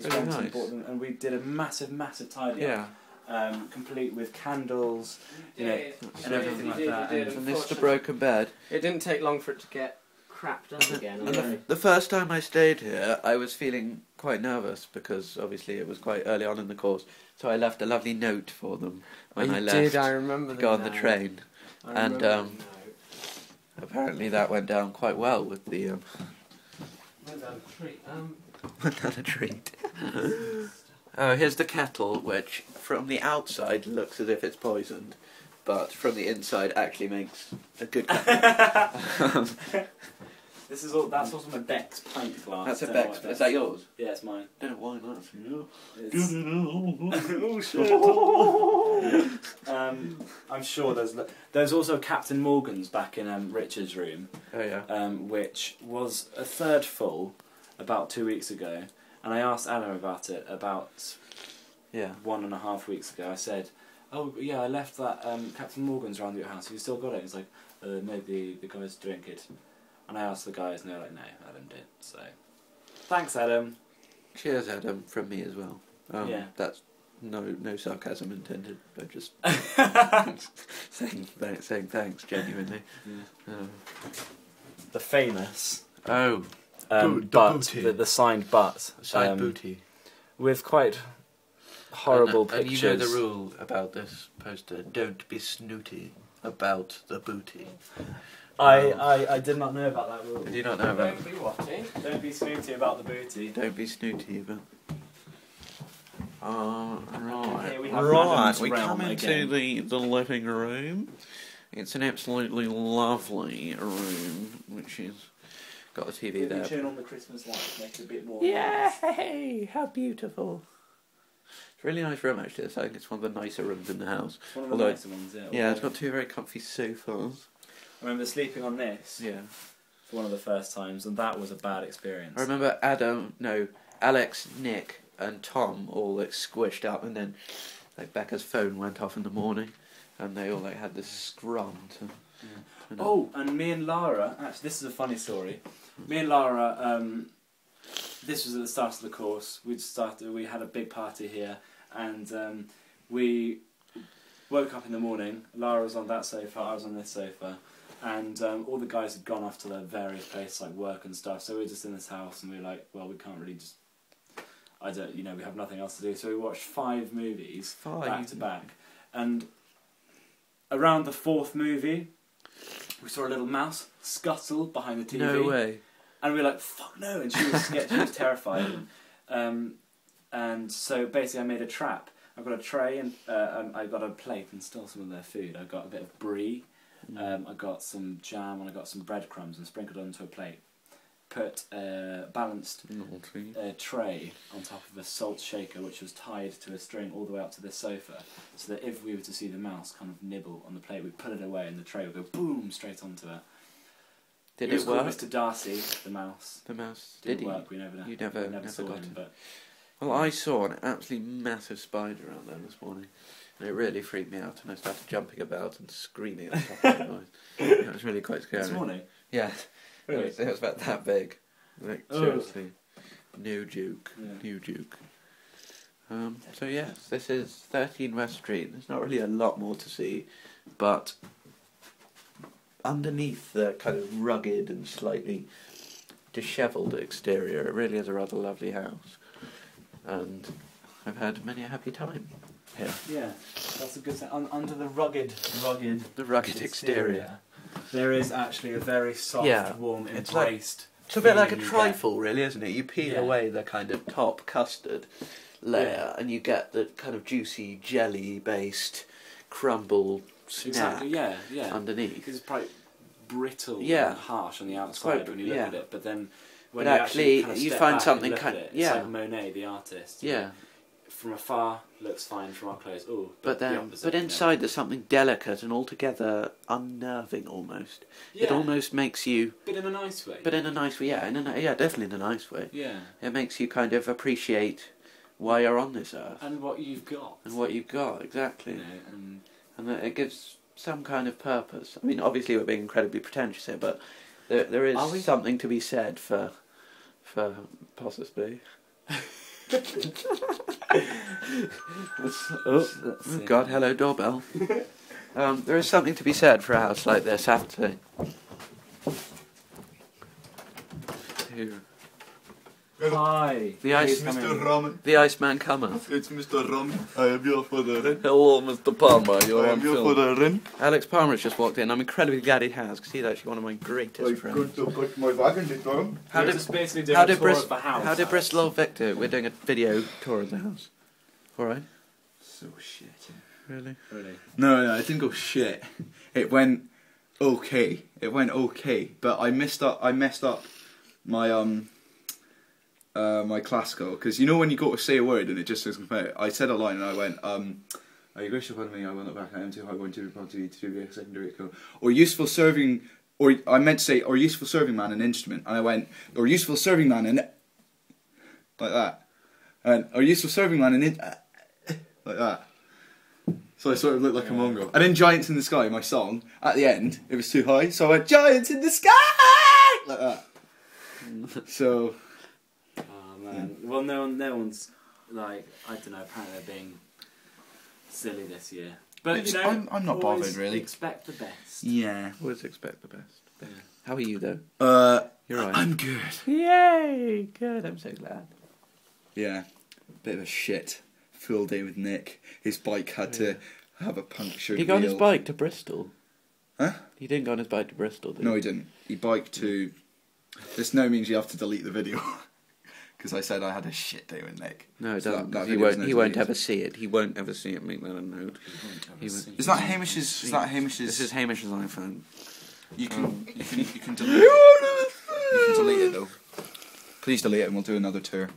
Really nice. And we did a massive tidy up. Complete with candles, and everything like that. And this is the broken bed. It didn't take long for it to get crapped up again. The first time I stayed here, I was feeling quite nervous because obviously it was quite early on in the course. So I left a lovely note for them when I left. I remember to go on the train, and apparently that went down quite well with the. Went down a treat. Went down a treat. Oh, here's the kettle, which from the outside looks as if it's poisoned, but from the inside actually makes a good kettle. That's also my Beck's pint glass. That's a Beck's. Is that yours? Yeah, it's mine. I don't know why that's yours. I'm sure there's also Captain Morgan's back in Richard's room. Oh yeah. Which was a third full about 2 weeks ago. And I asked Adam about it about 1.5 weeks ago. I said, "Oh yeah, I left that Captain Morgan's around your house. Have you still got it?" He's like, "No, the guys drink it." And I asked the guys, and they're like, "No, Adam did." So, thanks, Adam. Cheers, Adam, from me as well. Yeah, that's no sarcasm intended. I'm just saying thanks genuinely. Yeah. The famous. Oh. The signed butt. Signed booty. With quite horrible pictures. And you know the rule about this poster, don't be snooty about the booty. I did not know about that rule. Did you not know about it? Don't be watching. Don't be snooty about the booty. Don't be snooty about... Right. We come into the living room. It's an absolutely lovely room, which is... Got the TV there. Turn on the Christmas lights, make it a bit more. Yay! How beautiful! It's a really nice room actually. I think it's one of the nicer rooms in the house. It's one of the nicer ones, yeah. Yeah, it's got two very comfy sofas. I remember sleeping on this. Yeah. For one of the first times, and that was a bad experience. I remember Alex, Nick, and Tom all squished up, and then Becca's phone went off in the morning, and they all had this scrum to. Yeah. Oh, and me and Lara. Actually, this is a funny story. Me and Lara, this was at the start of the course. We had a big party here, and we woke up in the morning. Lara was on that sofa, I was on this sofa, and all the guys had gone off to their various places like work and stuff. So we were just in this house, and we were like, well, we can't really just. We have nothing else to do. So we watched 5 movies back to back, and around the 4th movie, we saw a little mouse scuttle behind the TV. No way. And we were like, fuck no, and she was scared, she was terrified. And so basically I made a trap. I got a tray and I got a plate and stole some of their food. I got a bit of brie, I got some jam, and I got some breadcrumbs and sprinkled onto a plate. Put a balanced tray on top of a salt shaker which was tied to a string all the way up to this sofa, so that if we were to see the mouse kind of nibble on the plate, we'd put it away and the tray would go boom straight onto it. Did it work? Mr. Darcy, the mouse. The mouse didn't work. We never saw got him. It. But well, I saw an absolutely massive spider out there this morning, and it really freaked me out, and I started jumping about and screaming at the top of my voice. It was really quite scary. This morning? Yeah. Really? It was about that big. Seriously. No joke. Yeah. No joke. So yes, this is 13 West Street. There's not really a lot more to see, but underneath the kind of rugged and slightly dishevelled exterior, it really is a rather lovely house. And I've had many a happy time here. Yeah, that's a good thing. Under the rugged exterior. There is actually a very soft, warm, embraced. It's a bit like a trifle, really, isn't it? You peel away the kind of top custard layer, and you get the kind of juicy jelly-based crumble snack underneath. It's quite brittle and harsh on the outside when you look at it, but then when you find something kind of it's like Monet, the artist. Yeah. From afar, looks fine. From up close, but inside there's something delicate and altogether unnerving almost. Yeah. It almost makes you... But in a nice way. But in a nice way, definitely in a nice way. Yeah. It makes you kind of appreciate why you're on this earth. And what you've got. Exactly. You know, and that it gives some kind of purpose. I mean, obviously we're being incredibly pretentious here, but there is something to be said for possibly... Oh God! Hello, doorbell. There is something to be said for a house like this, I have to say. Here. Hi. The ice, Mr. Ramen. the Iceman cometh. It's Mr. Ramen. I am here for the rent. Hello, Mr. Palmer. You're I on am here film. for the rent. Alex Palmer's just walked in. I'm incredibly glad he has, because he's actually one of my greatest I'm friends. going to put my wagon in them. How We're did, just basically doing how a did, tour Bris- of the house. how did Bristol Old Victor? We're doing a video tour of the house. Alright? So shit. Really? Really? No, it didn't go shit. It went okay. But I messed up my my classical, because you know when you go to say a word and it just doesn't come out. I said a line and I went, are you gracious upon me? I will not back. I am too high, one, two, property, to be a secondary code. Or useful serving, or I meant to say, or useful serving man an instrument, and I went, or useful serving man an, like that, and or useful serving man an like that. So I sort of looked like a mongrel. And then Giants in the Sky, my song, at the end, it was too high, so I went, Giants in the Sky! Like that. So... Oh man. Well, no one's, like, I don't know, apparently they're being silly this year. But, you know, I'm not always bothered, really. expect the best. Yeah. Always expect the best. Yeah. How are you, though? You're right. I'm good. Yay! Good, I'm so glad. Yeah. Bit of a shit. Full day with Nick. His bike had to have a punctured He got on his wheel. bike to Bristol. Huh? He didn't go on his bike to Bristol, did he? No, he didn't. He biked to... This now means you have to delete the video. Because I said I had a shit day with Nick. No, it So doesn't. that he video's won't. now He won't deleted. ever see it. He won't ever see it. Make that a note. He won't. Is that Hamish's... Is that Hamish's... This is Hamish's iPhone. You can delete it. You can delete it though. Please delete it and we'll do another tour.